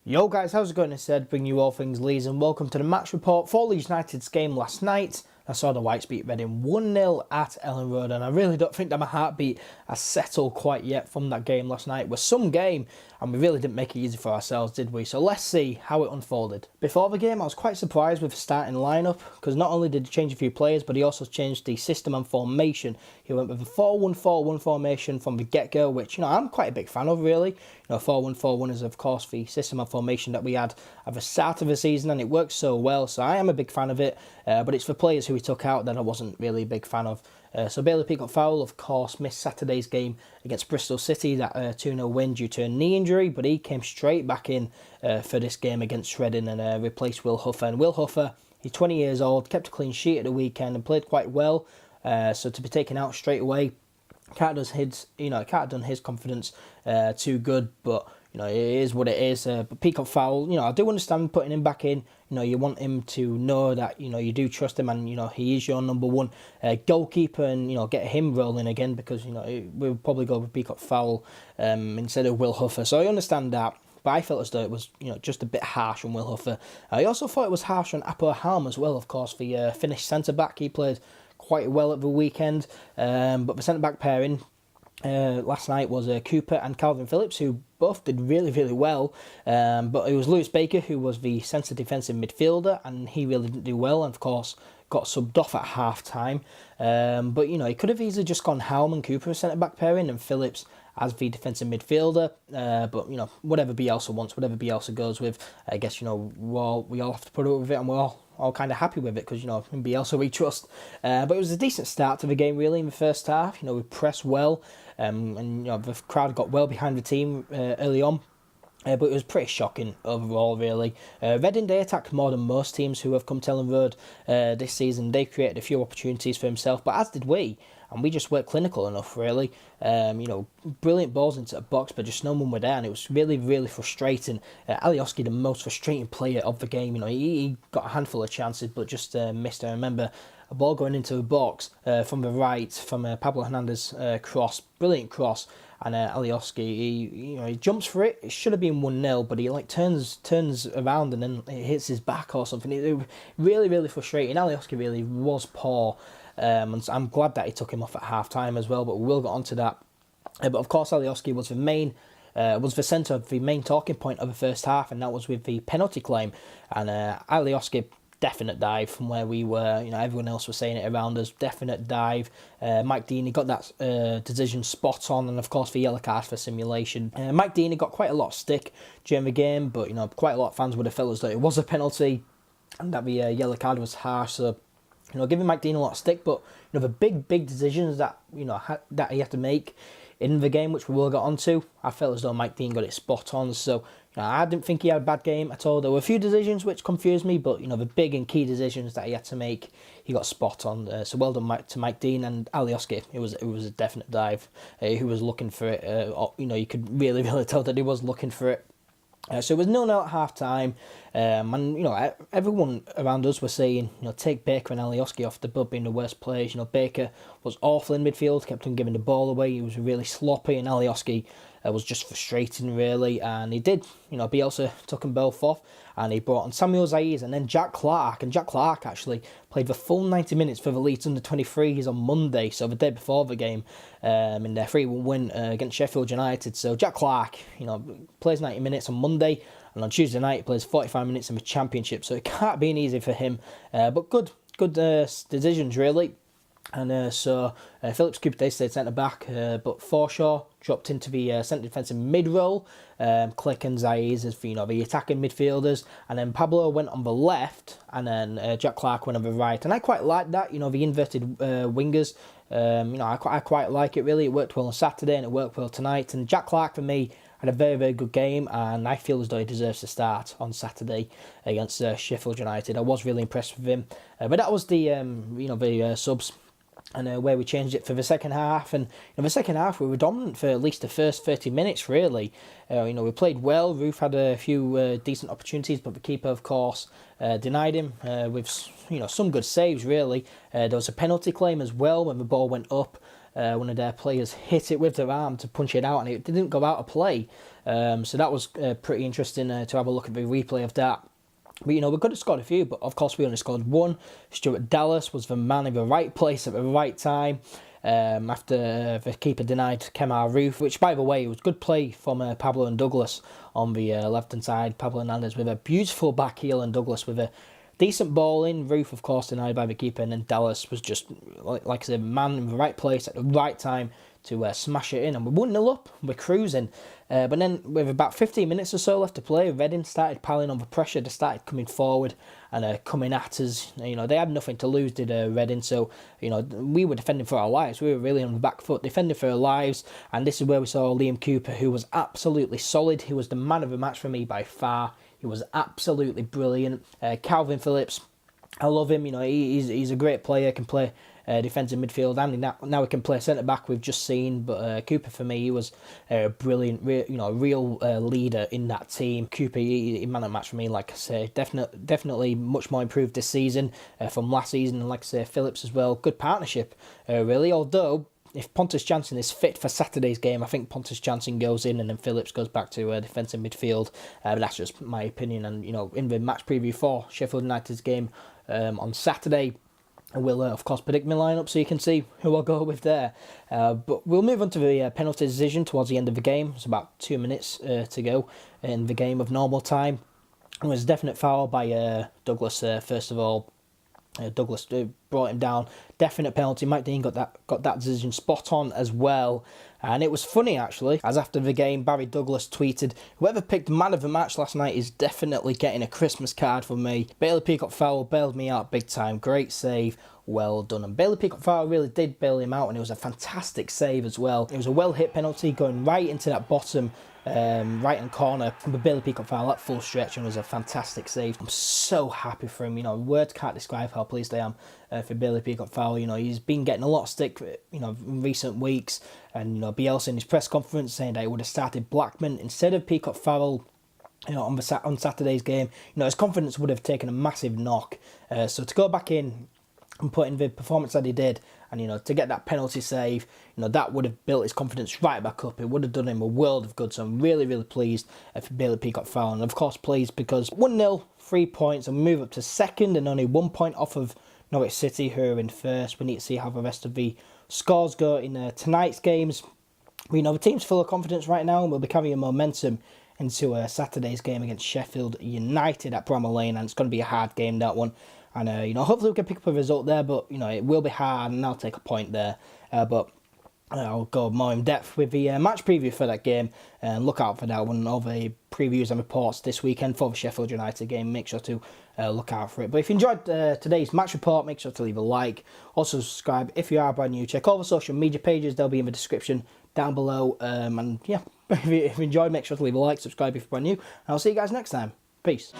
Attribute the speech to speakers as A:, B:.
A: Yo guys, how's it going? It's Ed, bringing you all things Leeds, and welcome to the match report for Leeds United's game last night. I saw the Whites beat Reading 1-0 at Ellen Road, and I really don't think that my heartbeat has settled quite yet from that game last night. It was some game, and we really didn't make it easy for ourselves, did we? So let's see how it unfolded. Before the game, I was quite surprised with the starting lineup, because not only did he change a few players, but he also changed the system and formation. He went with a 4-1-4-1 formation from the get-go, which, I'm quite a big fan of, really. 4-1-4-1 is, of course, the system and formation that we had at the start of the season, and it works so well, so I am a big fan of it, but it's for players who he took out that I wasn't really a big fan of. So Bailey Peacock-Farrell, of course, missed Saturday's game against Bristol City, that 2-0 win due to a knee injury, but he came straight back in for this game against Reading and replaced Will Huffer. And Will Huffer, he's 20 years old, kept a clean sheet at the weekend and played quite well, so to be taken out straight away, can't have done his confidence too good, but it is what it is. But Peacock-Farrell, I do understand putting him back in. You want him to know that you do trust him, and he is your number one goalkeeper, and get him rolling again, because we'll probably go with Peacock-Farrell instead of Will Huffer. So I understand that. But I felt as though it was, just a bit harsh on Will Huffer. I also thought it was harsh on Apo Halm as well, of course, the Finnish centre-back. He played quite well at the weekend, but the centre-back pairing last night was Cooper and Calvin Phillips, who both did really, really well, but it was Lewis Baker who was the centre defensive midfielder, and he really didn't do well, and of course got subbed off at half-time, but he could have easily just gone Halm and Cooper as centre-back pairing and Phillips as the defensive midfielder, but whatever Bielsa wants, whatever Bielsa goes with, I guess we all have to put up with it, and we're all kind of happy with it, because in Bielsa we trust. But it was a decent start to the game, really, in the first half. We pressed well, and the crowd got well behind the team early on. But it was pretty shocking overall, really. Reading, they attacked more than most teams who have come to Ellen Road this season. They created a few opportunities for himself, but as did we. And we just weren't clinical enough, really. Brilliant balls into the box, but just no one were there, and it was really, really frustrating. Alioski, the most frustrating player of the game, he got a handful of chances, but just missed. I remember a ball going into the box from the right, from Pablo Hernandez cross, brilliant cross, and Alioski, he jumps for it. It should have been 1-0, but he turns around and then it hits his back or something. It really, really frustrating. Alioski really was poor. And I'm glad that he took him off at half-time as well, but we'll get on to that. But of course, Alioski was the centre of the main talking point of the first half, and that was with the penalty claim. And Alioski, definite dive from where we were. Everyone else was saying it around us. Definite dive. Mike Deaney got that decision spot on, and of course the yellow card for simulation. Mike Deaney got quite a lot of stick during the game, but quite a lot of fans would have felt as though it was a penalty, and that the yellow card was harsh. So giving Mike Dean a lot of stick, but the big decisions that that he had to make in the game, which we will get onto, I felt as though Mike Dean got it spot on. So I didn't think he had a bad game at all. There were a few decisions which confused me, but the big and key decisions that he had to make, he got spot on. So well done to Mike Dean and Alioski. It was a definite dive. He was looking for it. You could really, really tell that he was looking for it. So it was 0-0 at half-time, and everyone around us was saying, take Baker and Alioski off, the both being the worst players. Baker was awful in midfield, kept on giving the ball away, he was really sloppy, and Alioski was just frustrating, really, and he did. Bielsa took them both off, and he brought on Samuel Zaiz and then Jack Clark, and Jack Clark actually played the full 90 minutes for the Leeds under-23s on Monday, so the day before the game, in their 3-1 win against Sheffield United. So Jack Clark, plays 90 minutes on Monday, and on Tuesday night he plays 45 minutes in the Championship, so it can't be easy for him, but good decisions, really. And so Phillips Cooper, they stayed centre-back, but Forshaw dropped into the centre defensive mid-role, Click and Zaiz as the attacking midfielders, and then Pablo went on the left, and then Jack Clark went on the right. And I quite like that, the inverted wingers. I quite like it, really. It worked well on Saturday, and it worked well tonight. And Jack Clark, for me, had a very, very good game, and I feel as though he deserves to start on Saturday against Sheffield United. I was really impressed with him. But that was the subs, and where we changed it for the second half. And in the second half, we were dominant for at least the first 30 minutes, really. We played well. Roof had a few decent opportunities, but the keeper, of course, denied him with some good saves, really. There was a penalty claim as well when the ball went up. one of their players hit it with their arm to punch it out, and it didn't go out of play. So that was pretty interesting to have a look at the replay of that. But, we could have scored a few, but of course we only scored one. Stuart Dallas was the man in the right place at the right time. After the keeper denied Kemar Roof, which, by the way, was good play from Pablo and Douglas on the left-hand side. Pablo Hernandez with a beautiful back heel and Douglas with a decent ball in. Roof, of course, denied by the keeper, and then Dallas was just, like I said, man in the right place at the right time to smash it in. And we're 1-0 up, we're cruising. But then, with about 15 minutes or so left to play, Reading started piling on the pressure. They started coming forward and coming at us. They had nothing to lose, did Reading. So, we were defending for our lives. We were really on the back foot, defending for our lives. And this is where we saw Liam Cooper, who was absolutely solid. He was the man of the match for me by far. He was absolutely brilliant. Calvin Phillips, I love him. He's a great player, can play defensive midfield, and now he can play centre back. We've just seen, but Cooper for me, he was a brilliant, real leader in that team. Cooper, he man of the match for me. Like I say, definitely much more improved this season from last season, and like I say, Phillips as well. Good partnership, really. Although, if Pontus Jansson is fit for Saturday's game, I think Pontus Jansson goes in and then Phillips goes back to defensive midfield. But that's just my opinion. And, in the match preview for Sheffield United's game on Saturday, I will, of course, predict my lineup so you can see who I'll go with there. But we'll move on to the penalty decision towards the end of the game. It's about 2 minutes to go in the game of normal time. It was a definite foul by Douglas, first of all. Douglas brought him down. Definite penalty. Mike Dean got that decision spot on as well. And it was funny, actually, as after the game, Barry Douglas tweeted, "Whoever picked man of the match last night is definitely getting a Christmas card from me. Bailey Peacock-Farrell bailed me out big time. Great save. Well done." And Bailey Peacock-Farrell really did bail him out, and it was a fantastic save as well. It was a well-hit penalty going right into that bottom right-hand corner. But Bailey Peacock-Farrell at full stretch, and was a fantastic save. I'm so happy for him. Words can't describe how pleased I am for Bailey Peacock-Farrell. He's been getting a lot of stick, in recent weeks. And, Bielsa in his press conference saying that he would have started Blackman instead of Peacock-Farrell, on Saturday's game. His confidence would have taken a massive knock. So to go back in and put in the performance that he did, and to get that penalty save, that would have built his confidence right back up. It would have done him a world of good. So I'm really, really pleased for Bailey Peacock-Farrell, and of course pleased because 1-0, 3 points, and we move up to second and only 1 point off of Norwich City, who are in first. We need to see how the rest of the scores go in tonight's games. The team's full of confidence right now, and we'll be carrying momentum into Saturday's game against Sheffield United at Bramall Lane, and it's going to be a hard game, that one. And, hopefully we can pick up a result there, but, it will be hard, and I'll take a point there. But I'll go more in depth with the match preview for that game, and look out for that one. All the previews and reports this weekend for the Sheffield United game. Make sure to look out for it. But if you enjoyed today's match report, make sure to leave a like. Also subscribe if you are brand new. Check all the social media pages. They'll be in the description down below. And yeah, if you enjoyed, make sure to leave a like, subscribe if you're brand new. And I'll see you guys next time. Peace.